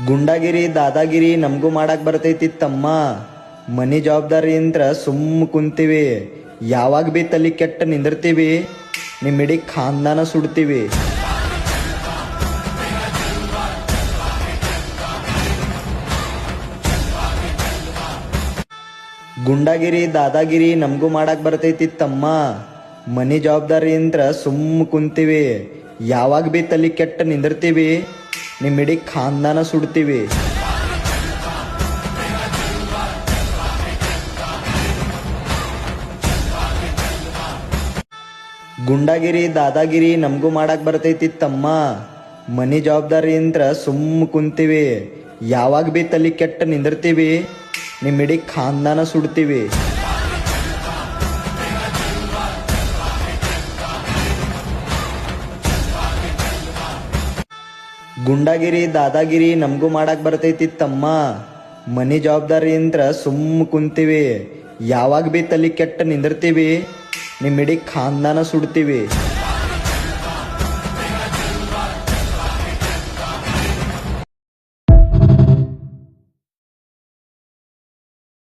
ಗುಂಡಾಗಿರಿ ದಾದಾಗಿರಿ ನಮಗೂ ಮಾಡಕ್ ಬರ್ತೈತಿ ತಮ್ಮ. ಮನಿ ಜವಾಬ್ದಾರಿ ಅಂತ ಸುಮ್ಮ ಕುಂತೀವಿ. ಯಾವಾಗ ಬಿ ತಲಿ ಕೆಟ್ಟ ನಿಂದಿರ್ತೀವಿ, ನಿಮ್ಮ ಇಡೀ ಖಾನ್ದಾನ ಸುಡ್ತೀವಿ. ಗುಂಡಾಗಿರಿ ದಾದಾಗಿರಿ ನಮಗೂ ಮಾಡಕ್ ಬರ್ತೈತಿ ತಮ್ಮ. ಮನಿ ಜವಾಬ್ದಾರಿ ಅಂತ ಸುಮ್ಮ ಕುಂತೀವಿ. ಯಾವಾಗ ಬಿ ತಲಿ ಕೆಟ್ಟ ನಿಂದಿರ್ತೀವಿ, ನಿಮ್ಮ ಇಡೀ ಖಾನ್ದಾನ ಸುಡ್ತೀವಿ. ಗುಂಡಾಗಿರಿ ದಾದಾಗಿರಿ ನಮಗೂ ಮಾಡಕ್ ಬರ್ತೈತಿ ತಮ್ಮ. ಮನಿ ಜವಾಬ್ದಾರಿ ಅಂತ ಸುಮ್ಮ ಕುಂತೀವಿ. ಯಾವಾಗ ಬಿ ತಲಿ ಕೆಟ್ಟ ನಿಂದಿರ್ತೀವಿ, ನಿಮ್ಮ ಇಡೀ ಖಾನ್ದಾನ ಸುಡ್ತೀವಿ. ಗುಂಡಾಗಿರಿ ದಾದಾಗಿರಿ ನಮಗೂ ಮಾಡಕ್ ಬರ್ತೈತಿ ತಮ್ಮ. ಮನಿ ಜವಾಬ್ದಾರಿ ಅಂತ ಸುಮ್ಮ ಕುಂತೀವಿ. ಯಾವಾಗ ಬಿ ತಲಿ ಕೆಟ್ಟ ನಿಂದಿರ್ತೀವಿ, ನಿಮ್ಮ ಇಡೀ ಖಾನ್ದಾನ ಸುಡ್ತೀವಿ.